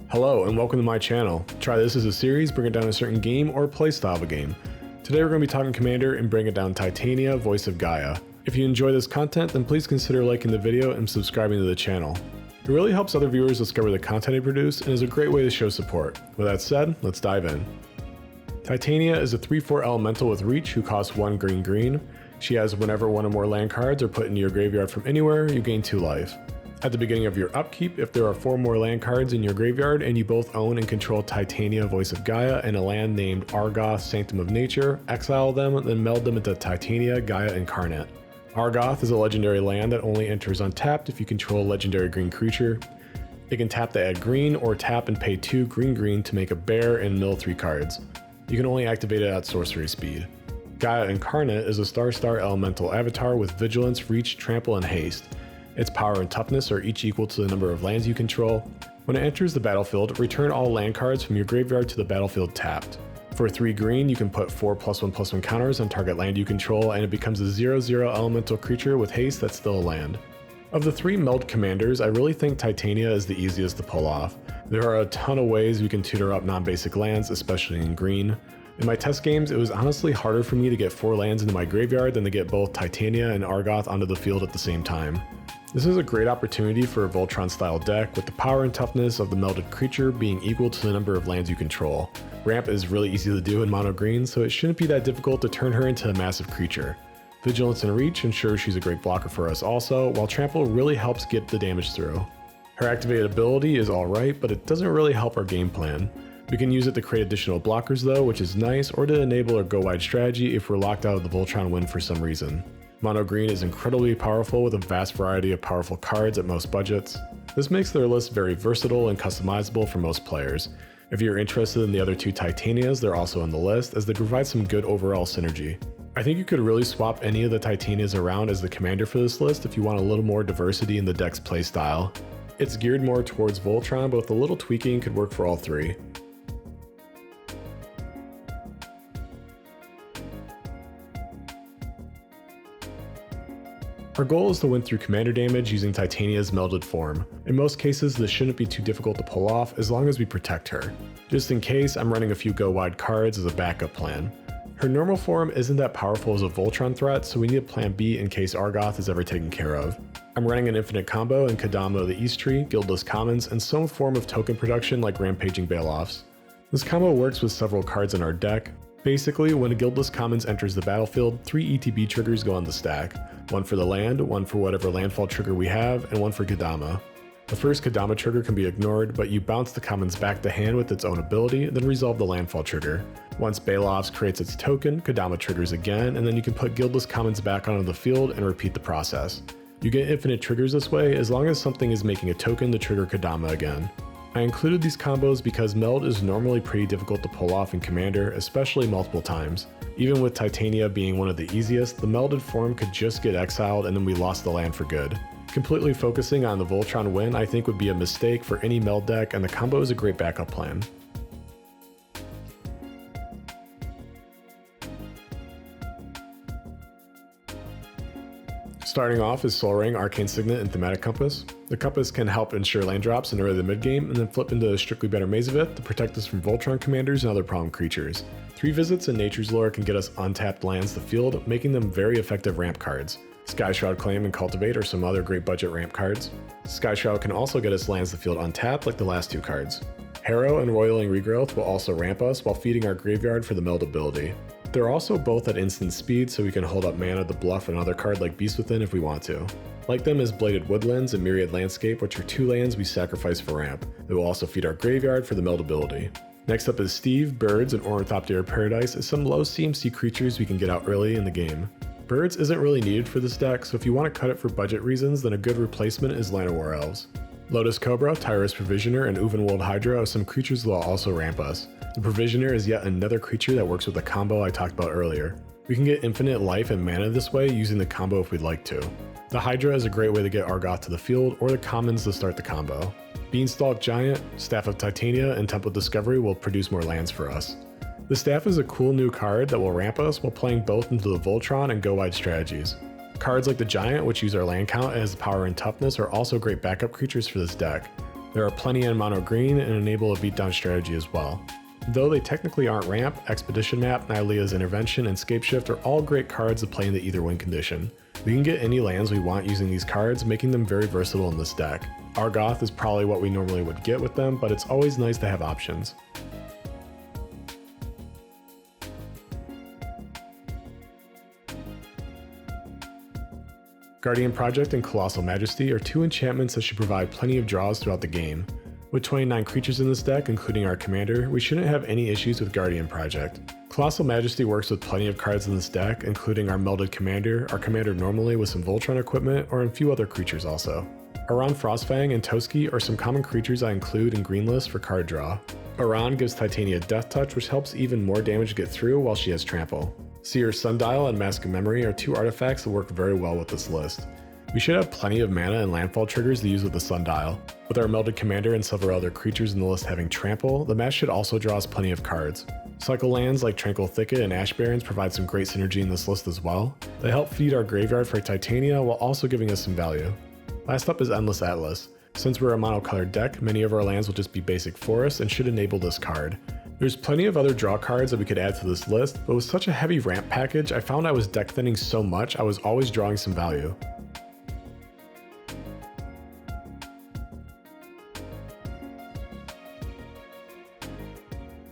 Hello and welcome to my channel. Try this as a series, bring it down a certain game or playstyle of a game. Today we're going to be talking Commander and bring it down Titania, voice of Gaea. If you enjoy this content, then please consider liking the video and subscribing to the channel. It really helps other viewers discover the content I produce and is a great way to show support. With that said, let's dive in. Titania is a 3/4 elemental with reach who costs 1 green. She has whenever one or more land cards are put into your graveyard from anywhere, you gain 2 life. At the beginning of your upkeep, if there are 4 more land cards in your graveyard and you both own and control Titania, Voice of Gaea, and a land named Argoth, Sanctum of Nature, exile them, then meld them into Titania, Gaea Incarnate. Argoth is a legendary land that only enters untapped if you control a legendary green creature. It can tap to add green, or tap and pay 2 green to make a bear and mill 3 cards. You can only activate it at sorcery speed. Gaea Incarnate is a star elemental avatar with vigilance, reach, trample, and haste. Its power and toughness are each equal to the number of lands you control. When it enters the battlefield, return all land cards from your graveyard to the battlefield tapped. For 3 green, you can put 4 +1/+1 counters on target land you control, and it becomes a 0/0 elemental creature with haste that's still a land. Of the 3 Meld commanders, I really think Titania is the easiest to pull off. There are a ton of ways we can tutor up non-basic lands, especially in green. In my test games, it was honestly harder for me to get 4 lands into my graveyard than to get both Titania and Argoth onto the field at the same time. This is a great opportunity for a Voltron style deck, with the power and toughness of the melded creature being equal to the number of lands you control. Ramp is really easy to do in mono green, so it shouldn't be that difficult to turn her into a massive creature. Vigilance and reach ensures she's a great blocker for us also, while trample really helps get the damage through. Her activated ability is alright, but it doesn't really help our game plan. We can use it to create additional blockers though, which is nice, or to enable our go wide strategy if we're locked out of the Voltron win for some reason. Mono green is incredibly powerful with a vast variety of powerful cards at most budgets. This makes their list very versatile and customizable for most players. If you're interested in the other 2 Titanias, they're also on the list as they provide some good overall synergy. I think you could really swap any of the Titanias around as the commander for this list if you want a little more diversity in the deck's playstyle. It's geared more towards Voltron, but with a little tweaking could work for all 3. Our goal is to win through commander damage using Titania's melded form. In most cases, this shouldn't be too difficult to pull off as long as we protect her. Just in case, I'm running a few go wide cards as a backup plan. Her normal form isn't that powerful as a Voltron threat, so we need a plan B in case Argoth is ever taken care of. I'm running an infinite combo in Kadama the East Tree, Guildless Commons, and some form of token production like Rampaging Bailoffs. This combo works with several cards in our deck. Basically, when a Guildless Commons enters the battlefield, 3 ETB triggers go on the stack. 1 for the land, 1 for whatever landfall trigger we have, and 1 for Kadama. The first Kadama trigger can be ignored, but you bounce the Commons back to hand with its own ability, then resolve the landfall trigger. Once Bailoffs creates its token, Kadama triggers again, and then you can put Guildless Commons back onto the field and repeat the process. You get infinite triggers this way as long as something is making a token to trigger Kadama again. I included these combos because Meld is normally pretty difficult to pull off in Commander, especially multiple times. Even with Titania being one of the easiest, the melded form could just get exiled and then we lost the land for good. Completely focusing on the Voltron win I think would be a mistake for any Meld deck, and the combo is a great backup plan. Starting off is Sol Ring, Arcane Signet, and Thematic Compass. The Compass can help ensure land drops in early to mid game, and then flip into a Strictly Better Maze of It to protect us from Voltron commanders and other problem creatures. 3 visits in Nature's Lore can get us untapped lands to field, making them very effective ramp cards. Skyshroud Claim and Cultivate are some other great budget ramp cards. Skyshroud can also get us lands to field untapped like the last 2 cards. Harrow and Roiling Regrowth will also ramp us while feeding our graveyard for the Meld ability. They're also both at instant speed, so we can hold up mana to bluff another card like Beast Within if we want to. Like them is Bladed Woodlands and Myriad Landscape, which are 2 lands we sacrifice for ramp. They will also feed our graveyard for the Meld ability. Next up is Steve, Birds, and Ornithopter Paradise is some low CMC creatures we can get out early in the game. Birds isn't really needed for this deck, so if you want to cut it for budget reasons, then a good replacement is Llanowar Elves. Lotus Cobra, Tyrus Provisioner, and Uvenwold Hydra are some creatures that will also ramp us. The Provisioner is yet another creature that works with the combo I talked about earlier. We can get infinite life and mana this way using the combo if we'd like to. The Hydra is a great way to get Argoth to the field, or the Commons to start the combo. Beanstalk Giant, Staff of Titania, and Temple Discovery will produce more lands for us. The Staff is a cool new card that will ramp us while playing both into the Voltron and go wide strategies. Cards like the Giant, which use our land count and has power and toughness, are also great backup creatures for this deck. There are plenty in mono green and enable a beatdown strategy as well. Though they technically aren't ramp, Expedition Map, Nylea's Intervention, and Scapeshift are all great cards to play in the either win condition. We can get any lands we want using these cards, making them very versatile in this deck. Argoth is probably what we normally would get with them, but it's always nice to have options. Guardian Project and Colossal Majesty are two enchantments that should provide plenty of draws throughout the game. With 29 creatures in this deck, including our commander, we shouldn't have any issues with Guardian Project. Colossal Majesty works with plenty of cards in this deck, including our melded commander, our commander normally with some Voltron equipment, or a few other creatures also. Aran Frostfang and Toski are some common creatures I include in green lists for card draw. Aran gives Titania Death Touch, which helps even more damage get through while she has Trample. Seer's Sundial and Mask of Memory are two artifacts that work very well with this list. We should have plenty of mana and landfall triggers to use with the Sundial. With our melded commander and several other creatures in the list having Trample, the match should also draw us plenty of cards. Cycle lands like Tranquil Thicket and Ash Barrens provide some great synergy in this list as well. They help feed our graveyard for Titania while also giving us some value. Last up is Endless Atlas. Since we're a monocolored deck, many of our lands will just be basic forests and should enable this card. There's plenty of other draw cards that we could add to this list, but with such a heavy ramp package, I found I was deck thinning so much I was always drawing some value.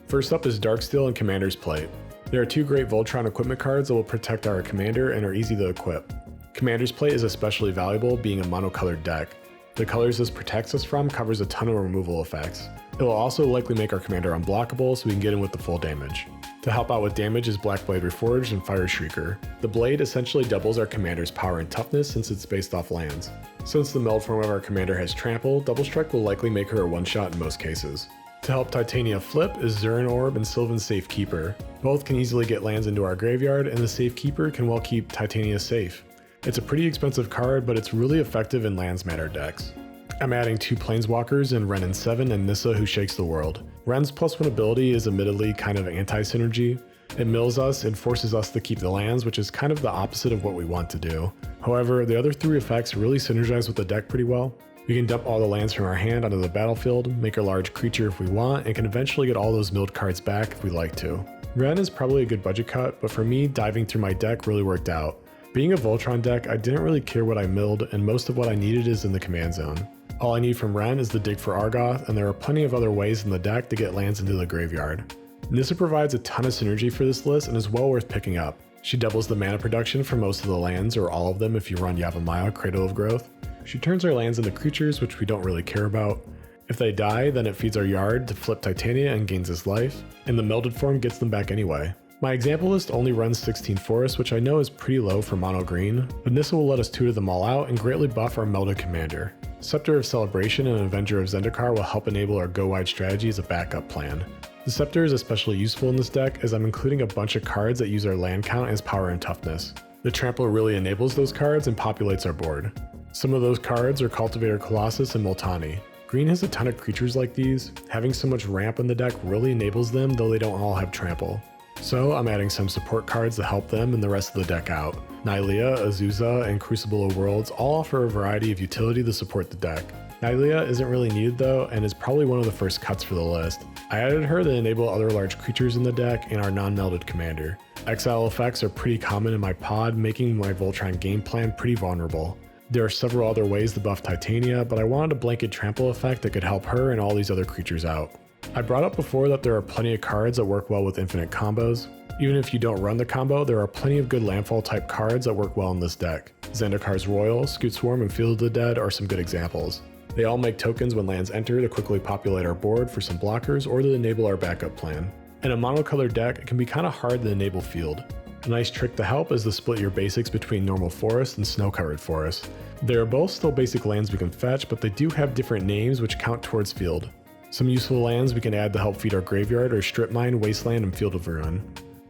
First up is Darksteel and Commander's Plate. There are two great Voltron equipment cards that will protect our commander and are easy to equip. Commander's Plate is especially valuable being a monocolored deck. The colors this protects us from covers a ton of removal effects. It will also likely make our commander unblockable so we can get in with the full damage. To help out with damage is Blackblade Reforged and Fire Shrieker. The blade essentially doubles our commander's power and toughness since it's based off lands. Since the meld form of our commander has Trample, Double Strike will likely make her a one-shot in most cases. To help Titania flip is Zurin Orb and Sylvan's Safekeeper. Both can easily get lands into our graveyard, and the Safekeeper can well keep Titania safe. It's a pretty expensive card, but it's really effective in lands matter decks. I'm adding two Planeswalkers in Wrenn and 7 and Nissa Who Shakes the World. Wrenn's +1 ability is admittedly kind of anti-synergy. It mills us and forces us to keep the lands, which is kind of the opposite of what we want to do. However, the other three effects really synergize with the deck pretty well. We can dump all the lands from our hand onto the battlefield, make a large creature if we want, and can eventually get all those milled cards back if we like to. Wrenn is probably a good budget cut, but for me, diving through my deck really worked out. Being a Voltron deck, I didn't really care what I milled, and most of what I needed is in the command zone. All I need from Wrenn is the dig for Argoth, and there are plenty of other ways in the deck to get lands into the graveyard. Nissa provides a ton of synergy for this list and is well worth picking up. She doubles the mana production for most of the lands, or all of them if you run Yavimaya, Cradle of Growth. She turns our lands into creatures, which we don't really care about. If they die, then it feeds our yard to flip Titania and gains its life, and the melded form gets them back anyway. My example list only runs 16 forests, which I know is pretty low for mono green, but Nissa will let us tutor them all out and greatly buff our melded commander. Scepter of Celebration and Avenger of Zendikar will help enable our go-wide strategy as a backup plan. The Scepter is especially useful in this deck as I'm including a bunch of cards that use our land count as power and toughness. The Trample really enables those cards and populates our board. Some of those cards are Cultivator Colossus and Multani. Green has a ton of creatures like these. Having so much ramp in the deck really enables them, though they don't all have Trample. So I'm adding some support cards to help them and the rest of the deck out. Nylea, Azusa, and Crucible of Worlds all offer a variety of utility to support the deck. Nylea isn't really needed though, and is probably one of the first cuts for the list. I added her to enable other large creatures in the deck and our non-melded commander. Exile effects are pretty common in my pod, making my Voltron game plan pretty vulnerable. There are several other ways to buff Titania, but I wanted a blanket trample effect that could help her and all these other creatures out. I brought up before that there are plenty of cards that work well with infinite combos. Even if you don't run the combo, there are plenty of good landfall type cards that work well in this deck. Zendikar's Royal, Scoot Swarm, and Field of the Dead are some good examples. They all make tokens when lands enter to quickly populate our board for some blockers or to enable our backup plan. In a monocolored deck, it can be kind of hard to enable Field. A nice trick to help is to split your basics between normal forest and snow-covered forest. They are both still basic lands we can fetch, but they do have different names which count towards Field. Some useful lands we can add to help feed our graveyard are Strip Mine, Wasteland, and Field of Ruin.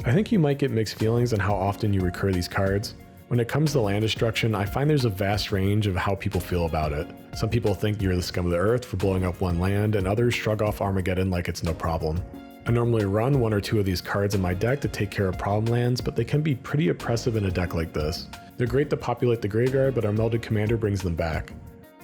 I think you might get mixed feelings on how often you recur these cards. When it comes to land destruction, I find there's a vast range of how people feel about it. Some people think you're the scum of the earth for blowing up one land, and others shrug off Armageddon like it's no problem. I normally run one or two of these cards in my deck to take care of problem lands, but they can be pretty oppressive in a deck like this. They're great to populate the graveyard, but our melded commander brings them back.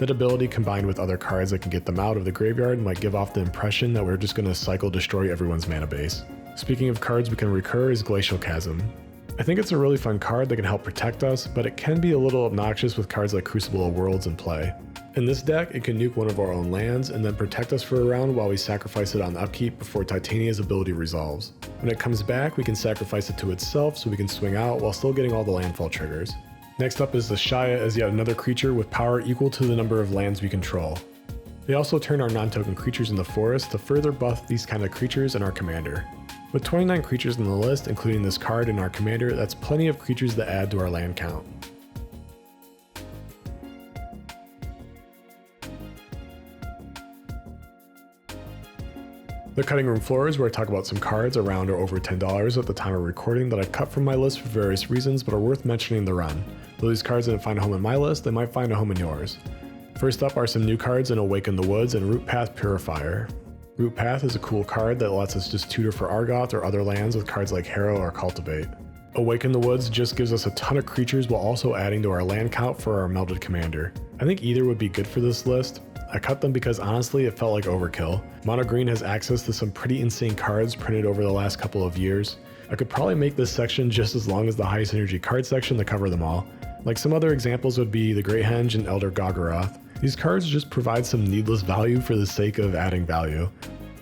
That ability combined with other cards that can get them out of the graveyard might give off the impression that we're just going to cycle destroy everyone's mana base. Speaking of cards we can recur is Glacial Chasm. I think it's a really fun card that can help protect us, but it can be a little obnoxious with cards like Crucible of Worlds in play. In this deck, it can nuke one of our own lands and then protect us for a round while we sacrifice it on upkeep before Titania's ability resolves. When it comes back, we can sacrifice it to itself so we can swing out while still getting all the landfall triggers. Next up is the Shaya as yet another creature with power equal to the number of lands we control. They also turn our non-token creatures in the forest to further buff these kind of creatures in our commander. With 29 creatures in the list, including this card in our commander, that's plenty of creatures to add to our land count. The cutting room floor is where I talk about some cards around or over $10 at the time of recording that I cut from my list for various reasons but are worth mentioning in the run. Though these cards didn't find a home in my list, they might find a home in yours. First up are some new cards in Awaken the Woods and Root Path Purifier. Root Path is a cool card that lets us just tutor for Argoth or other lands with cards like Harrow or Cultivate. Awaken the Woods just gives us a ton of creatures while also adding to our land count for our melded commander. I think either would be good for this list. I cut them because honestly it felt like overkill. Mono Green has access to some pretty insane cards printed over the last couple of years. I could probably make this section just as long as the highest energy card section to cover them all. Like some other examples would be the Great Henge and Elder Gogoroth. These cards just provide some needless value for the sake of adding value.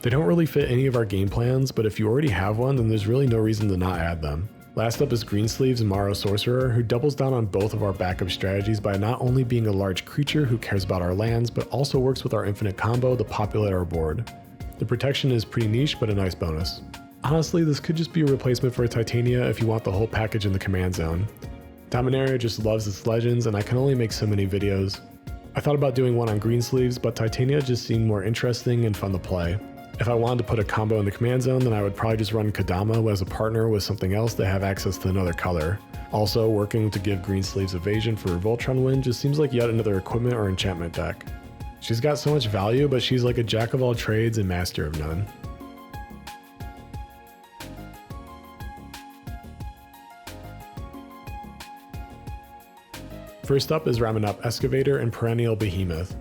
They don't really fit any of our game plans, but if you already have one, then there's really no reason to not add them. Last up is Greensleeves and Maro Sorcerer, who doubles down on both of our backup strategies by not only being a large creature who cares about our lands, but also works with our infinite combo to populate our board. The protection is pretty niche, but a nice bonus. Honestly, this could just be a replacement for Titania if you want the whole package in the command zone. Dominaria just loves its legends, and I can only make so many videos. I thought about doing one on Greensleeves, but Titania just seemed more interesting and fun to play. If I wanted to put a combo in the command zone, then I would probably just run Kadama as a partner with something else to have access to another color. Also, working to give Greensleeves evasion for a Voltron win just seems like yet another equipment or enchantment deck. She's got so much value, but she's like a jack of all trades and master of none. First up is Ramunap Excavator and Perennial Behemoth.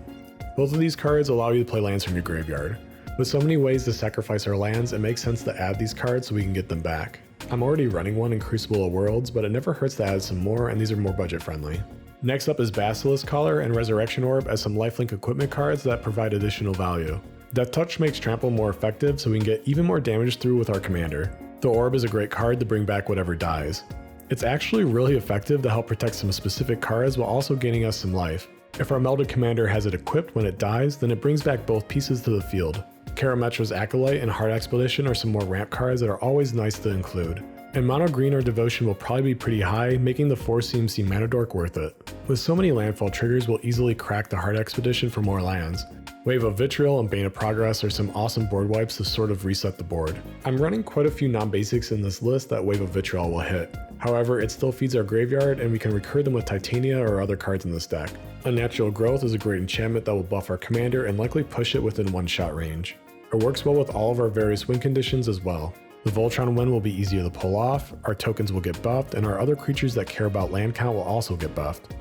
Both of these cards allow you to play lands from your graveyard. With so many ways to sacrifice our lands, it makes sense to add these cards so we can get them back. I'm already running one in Crucible of Worlds, but it never hurts to add some more, and these are more budget friendly. Next up is Basilisk Collar and Resurrection Orb as some lifelink equipment cards that provide additional value. Death Touch makes Trample more effective so we can get even more damage through with our commander. The Orb is a great card to bring back whatever dies. It's actually really effective to help protect some specific cards while also gaining us some life. If our melded commander has it equipped when it dies, then it brings back both pieces to the field. Karametra's Acolyte and Heart Expedition are some more ramp cards that are always nice to include. And Mono Green or Devotion will probably be pretty high, making the 4 seem Mana Dork worth it. With so many landfall triggers, we'll easily crack the Heart Expedition for more lands. Wave of Vitriol and Bane of Progress are some awesome board wipes to sort of reset the board. I'm running quite a few non-basics in this list that Wave of Vitriol will hit. However, it still feeds our graveyard and we can recur them with Titania or other cards in this deck. Unnatural Growth is a great enchantment that will buff our commander and likely push it within one-shot range. It works well with all of our various win conditions as well. The Voltron win will be easier to pull off, our tokens will get buffed, and our other creatures that care about land count will also get buffed.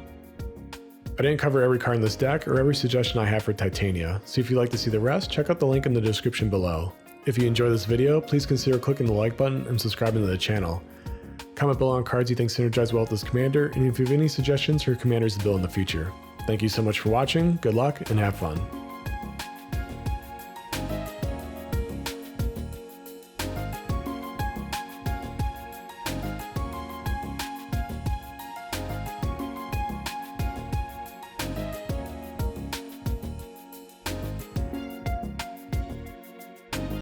I didn't cover every card in this deck or every suggestion I have for Titania, so if you'd like to see the rest, check out the link in the description below. If you enjoyed this video, please consider clicking the like button and subscribing to the channel. Comment below on cards you think synergize well with this commander, and if you have any suggestions for commanders to build in the future. Thank you so much for watching, good luck, and have fun.